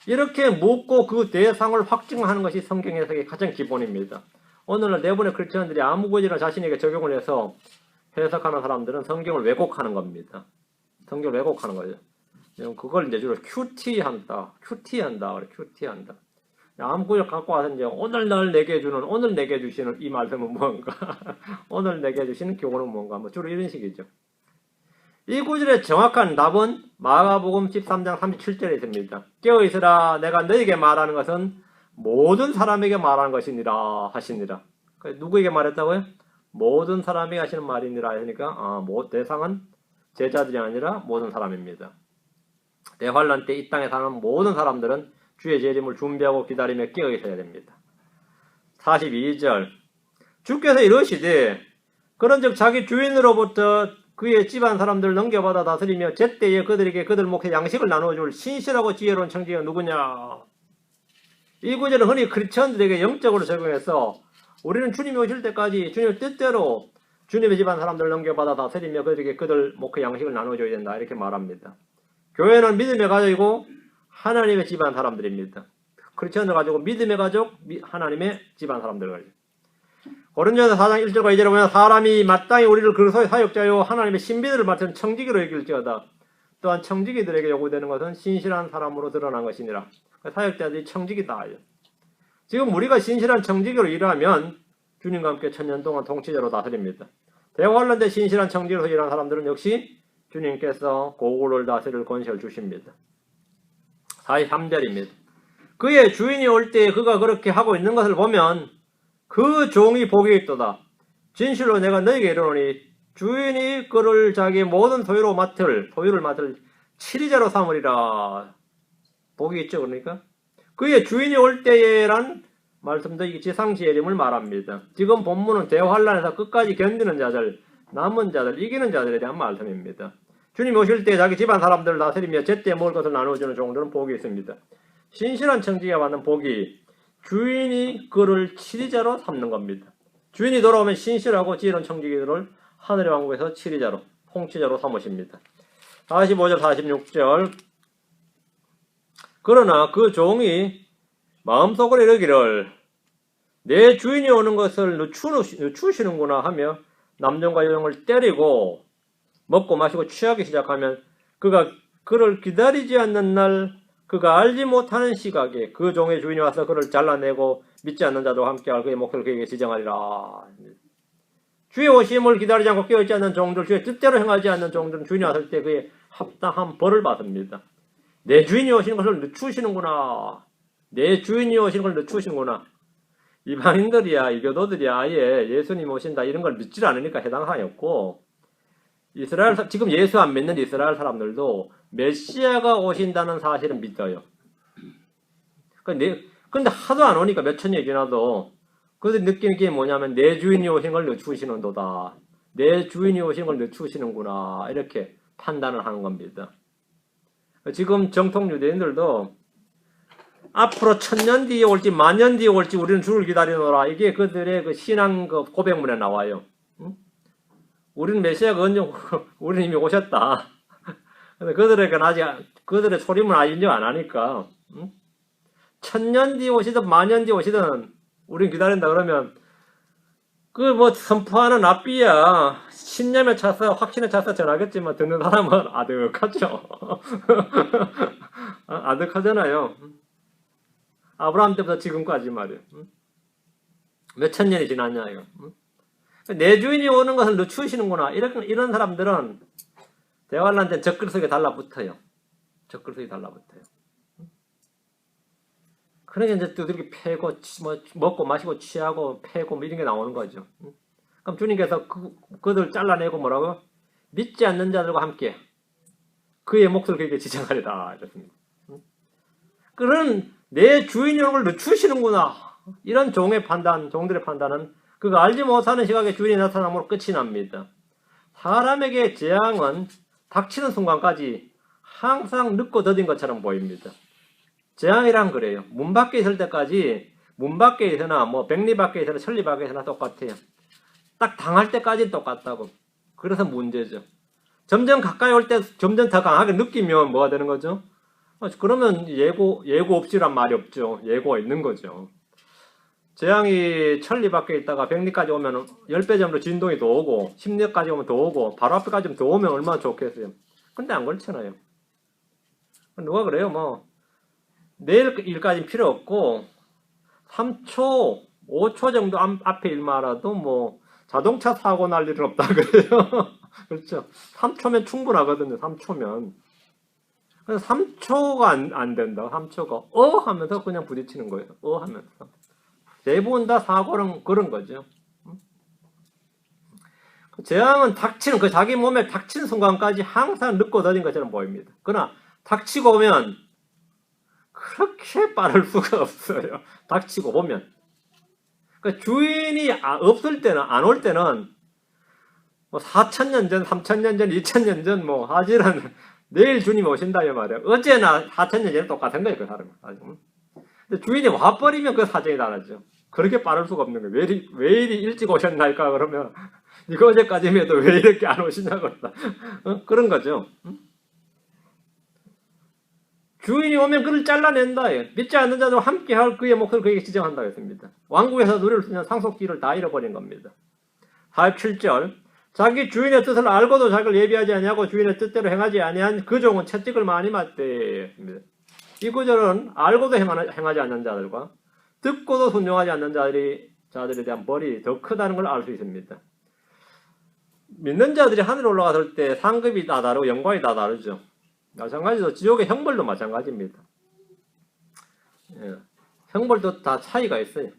이렇게 묻고 그 대상을 확증하는 것이 성경 해석의 가장 기본입니다. 오늘날 대부분의 크리스천들이 아무 거지나 자신에게 적용을 해서 해석하는 사람들은 성경을 왜곡하는 겁니다. 성경을 왜곡하는 거죠. 그걸 이제 주로 큐티한다. 아무 거를 갖고 와서 이제 오늘 내게 주시는 이 말씀은 뭔가, 오늘 내게 주시는 교훈은 뭔가, 뭐 주로 이런 식이죠. 이 구절의 정확한 답은 마가복음 13장 37절에 있습니다. 깨어있으라, 내가 너에게 말하는 것은 모든 사람에게 말하는 것이니라 하시니라. 누구에게 말했다고요? 모든 사람에게 하시는 말이니라 하니까 대상은 제자들이 아니라 모든 사람입니다. 대환란 때 이 땅에 사는 모든 사람들은 주의 재림을 준비하고 기다리며 깨어있어야 됩니다. 42절 주께서 이러시되 그런즉 자기 주인으로부터 그의 집안 사람들을 넘겨받아 다스리며 제때에 그들에게 그들 몫의 양식을 나눠줄 신실하고 지혜로운 청지기가 누구냐. 이 구절은 흔히 크리스천들에게 영적으로 적용해서 우리는 주님이 오실 때까지 주님의 뜻대로 주님의 집안 사람들을 넘겨받아 다스리며 그들에게 그들 몫의 양식을 나눠줘야 된다 이렇게 말합니다. 교회는 믿음의 가족이고 하나님의 집안 사람들입니다. 크리스천을 가지고 믿음의 가족, 하나님의 집안 사람들 가지고. 고린도전서 4장 1절과 2절에 보면 사람이 마땅히 우리를 그리스도의 사역자요 하나님의 신비들을 맡은 청지기로 여길지어다. 또한 청지기들에게 요구되는 것은 신실한 사람으로 드러난 것이니라. 사역자들이 청지기다. 지금 우리가 신실한 청지기로 일하면 주님과 함께 천년 동안 통치자로 다스립니다. 대환란 때 신실한 청지기로 일하는 사람들은 역시 주님께서 고구를 다스릴 권세를 주십니다. 43절입니다. 그의 주인이 올 때 그가 그렇게 하고 있는 것을 보면 그 종이 복이 있도다. 진실로 내가 너에게 이르노니 주인이 그를 자기의 모든 소유를 맡을 치리자로 삼으리라. 복이 있죠. 그러니까 그의 주인이 올 때에란 말씀도 이 지상시해림을 말합니다. 지금 본문은 대환란에서 끝까지 견디는 자들, 남은 자들, 이기는 자들에 대한 말씀입니다. 주님 오실 때 자기 집안 사람들을 다스리며 제때 먹을 것을 나누어주는 종들은 복이 있습니다. 신실한 청지기가 받는 복이 주인이 그를 치리자로 삼는 겁니다. 주인이 돌아오면 신실하고 지혜로운 청지기들을 하늘의 왕국에서 치리자로, 통치자로 삼으십니다. 45절, 46절 그러나 그 종이 마음속으로 이르기를 내 주인이 오는 것을 늦추시는구나 하며 남종과 여종을 때리고 먹고 마시고 취하기 시작하면 그가 그를 기다리지 않는 날 그가 알지 못하는 시각에 그 종의 주인이 와서 그를 잘라내고 믿지 않는 자들과 함께할 그의 몫을 그에게 지정하리라. 주의 오심을 기다리지 않고 깨어있지 않는 종들, 주의 뜻대로 행하지 않는 종들은 주인이 왔을 때 그의 합당한 벌을 받습니다. 내 주인이 오시는 것을 늦추시는구나. 내 주인이 오시는 걸 늦추시는구나. 이방인들이야, 이교도들이야 아예 예수님 오신다 이런 걸 믿질 않으니까 해당사항이 없고, 지금 예수 안 믿는 이스라엘 사람들도 메시아가 오신다는 사실은 믿어요. 근데 하도 안 오니까 몇천 년이 지나도 그들이 느끼는 게 뭐냐면 내 주인이 오신 걸 늦추시는도다. 내 주인이 오신 걸 늦추시는구나. 이렇게 판단을 하는 겁니다. 지금 정통 유대인들도 앞으로 1000년 뒤에 올지 만년 뒤에 올지 우리는 주를 기다리노라. 이게 그들의 그 신앙 그 고백문에 나와요. 우리는 메시아가 언제 우리는 이미 오셨다. 근데 그들에게는 아직 그들의 소림은 아직 인정 안 하니까 1000년 뒤에 오시든 만년 뒤에 오시든 우리는 기다린다 그러면 그 뭐 선포하는 납비야 신념에 차서 확신에 차서 전하겠지만 듣는 사람은 아득하죠. 아득하잖아요. 아브라함 때부터 지금까지 말이에요. 몇천 년이 지났냐 이거. 내 주인이 오는 것을 늦추시는구나. 이런 사람들은 대환란 때 적그리스도에 달라붙어요. 적그리스도에 달라붙어요. 그러니까 이제 또 이렇게 패고 먹고 마시고 취하고 패고 뭐 이런 게 나오는 거죠. 그럼 주님께서 그들 잘라내고 뭐라고? 믿지 않는 자들과 함께 그의 몫을 그에게 지정하리라 이렇습니다. 그런 내 주인이 오는 걸 늦추시는구나. 이런 종들의 판단은 그가 알지 못하는 시각에 주인이 나타남으로 끝이 납니다. 사람에게 재앙은 닥치는 순간까지 항상 늦고 더딘 것처럼 보입니다. 재앙이란 그래요. 문 밖에 있을 때까지 문 밖에 있으나 뭐 백리 밖에 있으나 천리 밖에 있으나 똑같아요. 딱 당할 때까지 똑같다고. 그래서 문제죠. 점점 가까이 올 때 점점 더 강하게 느끼면 뭐가 되는 거죠? 그러면 예고 없이란 말이 없죠. 예고가 있는 거죠. 재앙이 천리 밖에 있다가 백리까지 오면 10배 정도 진동이 더 오고 10리까지 오면 더 오고 바로 앞에까지 더 오면 얼마나 좋겠어요. 근데 안 그렇잖아요. 누가 그래요? 뭐 내일 일까지는 필요 없고 3초, 5초 정도 앞에 일만 알아도 뭐 자동차 사고 날 일은 없다 그래요. 그렇죠. 3초면 충분하거든요. 3초면. 그래서 3초가 안 된다. 3초가 하면서 그냥 부딪히는 거예요. 하면서. 대부분 다 사고는 그런 거죠. 재앙은 닥치는 그 자기 몸에 닥친 순간까지 항상 늦고 더딘 것처럼 보입니다. 그러나 닥치고 오면 그렇게 빠를 수가 없어요. 닥치고 보면. 그러니까 주인이 없을 때는, 안 올 때는, 뭐 4,000년 전, 3,000년 전, 2,000년 전, 뭐, 하지란, 내일 주님이 오신다며 말이야. 어제나 4,000년 전에 똑같은 거예요, 그 사람은. 근데 주인이 와버리면 그 사정이 다르죠. 그렇게 빠를 수가 없는 거예요. 왜 이리 일찍 오셨나일까? 그러면, 이거 어제까지면 해도 왜 이렇게 안 오시냐고 그러다. 그런 거죠. 주인이 오면 그를 잘라낸다. 믿지 않는 자들과 함께할 그의 몫을 그에게 지정한다 했습니다. 왕국에서 누릴 수 있는 상속기를 다 잃어버린 겁니다. 47절 자기 주인의 뜻을 알고도 자기를 예비하지 아니하고 주인의 뜻대로 행하지 아니한 그 종은 채찍을 많이 맞대 했습니다. 이 구절은 알고도 행하지 않는 자들과 듣고도 순종하지 않는 자들에 대한 벌이 더 크다는 걸 알 수 있습니다. 믿는 자들이 하늘에 올라갔을 때 상급이 다 다르고 영광이 다 다르죠. 마찬가지로 지옥의 형벌도 마찬가지입니다. 형벌도 다 차이가 있어요.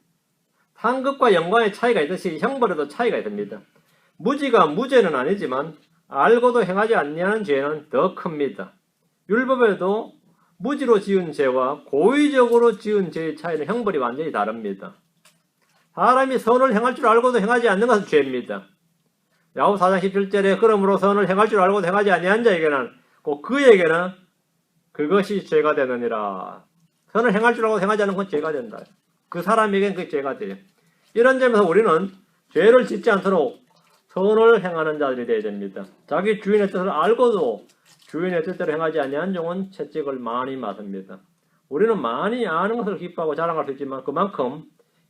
상급과 영광의 차이가 있듯이 형벌에도 차이가 있습니다. 무지가 무죄는 아니지만 알고도 행하지 않냐는 죄는 더 큽니다. 율법에도 무지로 지은 죄와 고의적으로 지은 죄의 차이는 형벌이 완전히 다릅니다. 사람이 선을 행할 줄 알고도 행하지 않는 것은 죄입니다. 야고보 4장 17절에 그러므로 선을 행할 줄 알고도 행하지 아니한 자에게는 꼭 그에게는 그것이 죄가 되느니라. 선을 행할 줄 알고 행하지 않는 건 죄가 된다. 그 사람에게는 그게 죄가 돼요. 이런 점에서 우리는 죄를 짓지 않도록 선을 행하는 자들이 되어야 됩니다. 자기 주인의 뜻을 알고도 주인의 뜻대로 행하지 아니한 종은 채찍을 많이 맞습니다. 우리는 많이 아는 것을 기뻐하고 자랑할 수 있지만 그만큼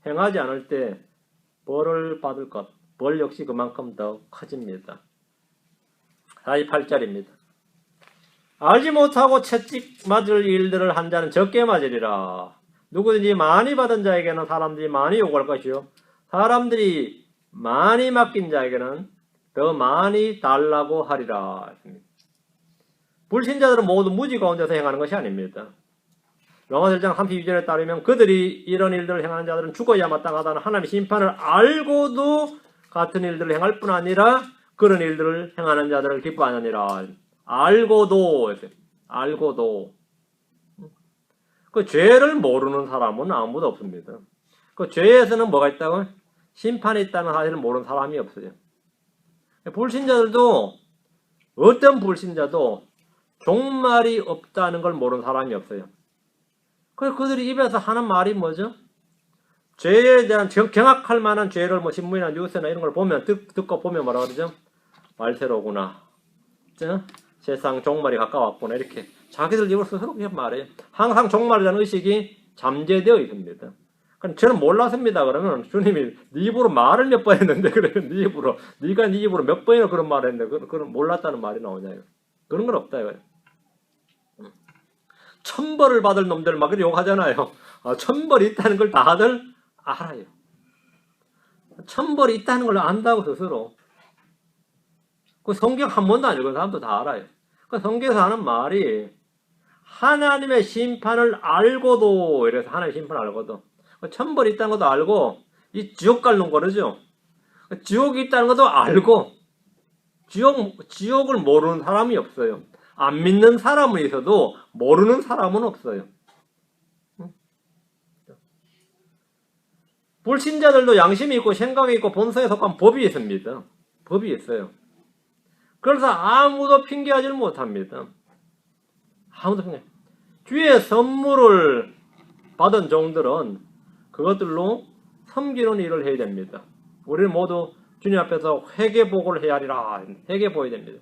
행하지 않을 때 벌을 받을 것, 벌 역시 그만큼 더 커집니다. 48절입니다. 알지 못하고 채찍 맞을 일들을 한 자는 적게 맞으리라. 누구든지 많이 받은 자에게는 사람들이 많이 요구할 것이요 사람들이 많이 맡긴 자에게는 더 많이 달라고 하리라. 불신자들은 모두 무지 가운데서 행하는 것이 아닙니다. 로마서 1장 32절에 따르면 그들이 이런 일들을 행하는 자들은 죽어야 마땅하다는 하나님의 심판을 알고도 같은 일들을 행할 뿐 아니라 그런 일들을 행하는 자들을 기뻐하느니라. 알고도 그 죄를 모르는 사람은 아무도 없습니다. 그 죄에서는 뭐가 있다고? 심판이 있다는 사실을 모르는 사람이 없어요. 불신자들도 어떤 불신자도 종말이 없다는 걸 모르는 사람이 없어요. 그래서 그들이 입에서 하는 말이 뭐죠? 죄에 대한 경악할 만한 죄를 뭐 신문이나 뉴스나 이런 걸 보면 듣고 보면 뭐라 그러죠? 말세로구나. 세상 종말이 가까웠구나. 이렇게 자기들 입으로 스스로 그렇게 말해요. 항상 종말에 대한 의식이 잠재되어 있습니다. 그럼 저는 몰랐습니다. 그러면 주님이 네 입으로 말을 몇 번 했는데 그러면 네가 네 입으로 몇 번이나 그런 말을 했는데 그런 몰랐다는 말이 나오냐요. 그런 건 없다 이거예요. 천벌을 받을 놈들 막 이렇게 욕하잖아요. 천벌이 있다는 걸 다들 알아요. 천벌이 있다는 걸 안다고 스스로. 그 성경 한 번도 안 읽은 사람도 다 알아요. 그 성경에서 하는 말이 하나님의 심판을 알고도 이래서 하나님의 심판을 알고도 천벌이 있다는 것도 알고 이 지옥 갈 놈 그러죠. 지옥이 있다는 것도 알고 지옥을 모르는 사람이 없어요. 안 믿는 사람은 있어도 모르는 사람은 없어요. 불신자들도 양심이 있고 생각이 있고 본성에 속한 법이 있습니다. 법이 있어요. 그래서 아무도 핑계하지를 못합니다. 아무도 핑계. 주의 선물을 받은 종들은 그것들로 섬기는 일을 해야 됩니다. 우리는 모두 주님 앞에서 회개복을 해야 하리라. 회개복해야 됩니다.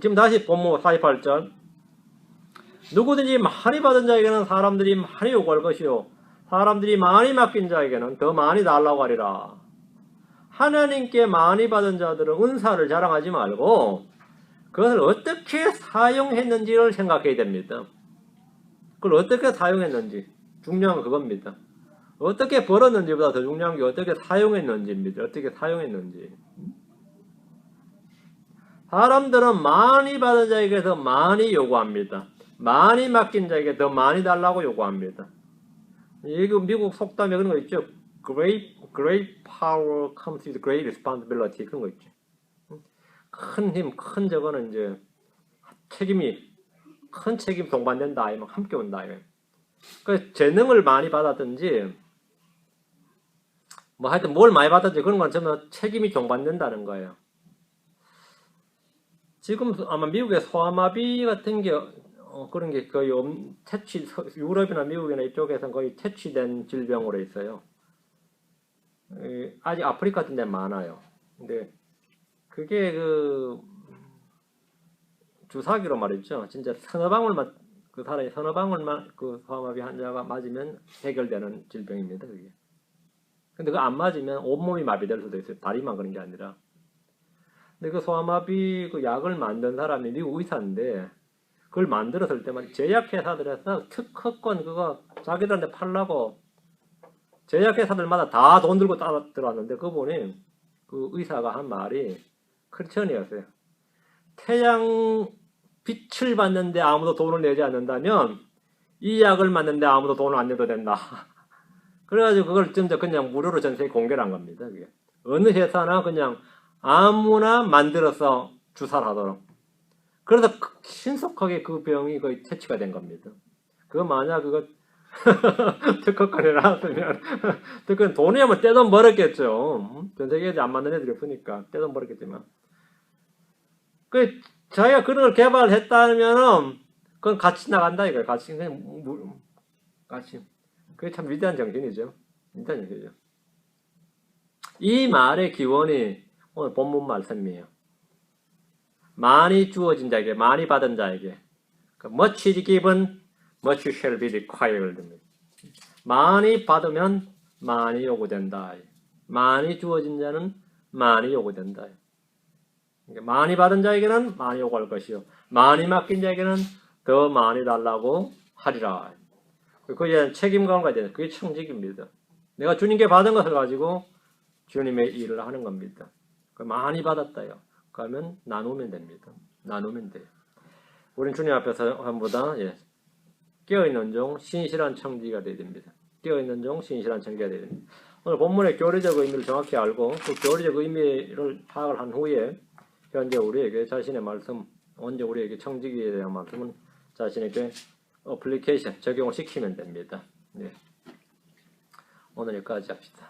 지금 다시 본문 48절. 누구든지 많이 받은 자에게는 사람들이 많이 요구할 것이요 사람들이 많이 맡긴 자에게는 더 많이 달라고 하리라. 하나님께 많이 받은 자들은 은사를 자랑하지 말고 그것을 어떻게 사용했는지를 생각해야 됩니다. 그걸 어떻게 사용했는지 중요한 건 그겁니다. 어떻게 벌었는지보다 더 중요한 게 어떻게 사용했는지입니다. 어떻게 사용했는지. 사람들은 많이 받은 자에게 더 많이 요구합니다. 많이 맡긴 자에게 더 많이 달라고 요구합니다. 이거 미국 속담에 그런 거 있죠. Great power comes with great responsibility. 그런 거 있죠. 큰 힘, 큰 저거는 이제 큰 책임 동반된다. 아니면 함께 온다. 그 재능을 많이 받았든지 뭐 하여튼 뭘 많이 받았든지 그런 건 전부 책임이 동반된다는 거예요. 지금 아마 미국의 소아마비 같은 게 그런 게 거의 유럽이나 미국이나 이쪽에서는 거의 퇴치된 질병으로 있어요. 아직 아프리카 같은 데 많아요. 근데 그게 주사기로 말이죠. 진짜 서너 방울만 그 사람이 서너 방울만 그 소아마비 환자가 맞으면 해결되는 질병입니다. 그게. 근데 그 안 맞으면 온몸이 마비될 수도 있어요. 다리만 그런 게 아니라. 근데 그 소아마비 그 약을 만든 사람이 미국 의사인데 그걸 만들었을 때만 제약회사들에서 특허권 그거 자기들한테 팔라고 제약회사들마다 다 돈 들고 따라 들어왔는데 그분이 그 의사가 한 말이 크리스천이었어요. 태양 빛을 받는데 아무도 돈을 내지 않는다면 이 약을 맞는데 아무도 돈을 안 내도 된다. 그래가지고 그걸 진짜 그냥 무료로 전세에 공개를 한 겁니다. 그게. 어느 회사나 그냥 아무나 만들어서 주사를 하도록. 그래서 신속하게 그 병이 거의 퇴치가 된 겁니다. 그거 만약 그거 특허권에 나왔으면 특허는 돈이 하면 떼돈 벌었겠죠. 전 세계에 안 맞는 애들이 없으니까 떼돈 벌었겠지만 자기가 그런 걸 개발했다면은 그건 같이 나간다 이거예요. 같이 그게 참 위대한 정신이죠. 위대한 정신이죠. 이 말의 기원이 오늘 본문 말씀이에요. 많이 주어진 자에게, 많이 받은 자에게. Much is given, much shall be required. 많이 받으면 많이 요구된다. 많이 주어진 자는 많이 요구된다. 많이 받은 자에게는 많이 요구할 것이요. 많이 맡긴 자에게는 더 많이 달라고 하리라. 그게 책임감과 되는 그게 청직입니다. 내가 주님께 받은 것을 가지고 주님의 일을 하는 겁니다. 많이 받았다요. 그러면 나누면 됩니다. 나누면 돼요. 우린 주님 앞에서 전부 다 깨어있는 종, 신실한 청지가 되어야 됩니다. 깨어있는 종, 신실한 청지가 되어야 됩니다. 오늘 본문의 교리적 의미를 정확히 알고 그 교리적 의미를 파악을 한 후에 현재 우리에게 자신의 말씀, 언제 우리에게 청지기에 대한 말씀은 자신에게 어플리케이션, 적용을 시키면 됩니다. 네. 오늘 여기까지 합시다.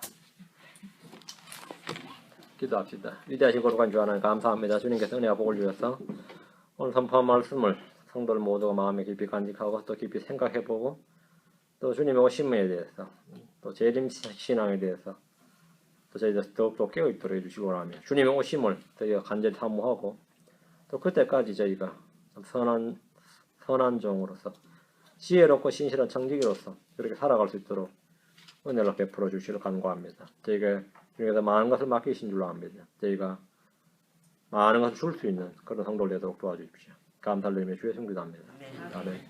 기도합시다. 위대하신 거룩한 주 하나님 감사합니다. 주님께서 은혜와 복을 주셔서 오늘 선포한 말씀을 성도들 모두가 마음에 깊이 간직하고 또 깊이 생각해보고 또 주님의 오심에 대해서 또 재림 신앙에 대해서 또 저희들 더욱더 깨어있도록 해주시기 바라며 주님의 오심을 저희가 간절히 사모하고 또 그때까지 저희가 선한 종으로서 지혜롭고 신실한 청지기로서 그렇게 살아갈 수 있도록 은혜를 베풀어 주시기를 간구합니다. 저희가 주님께서 많은 것을 맡기신 줄로 압니다. 저희가 많은 것을 줄 수 있는 그런 성도를 되도록 도와주십시오. 감사를 드리며 주의 성기도합니다. 아멘.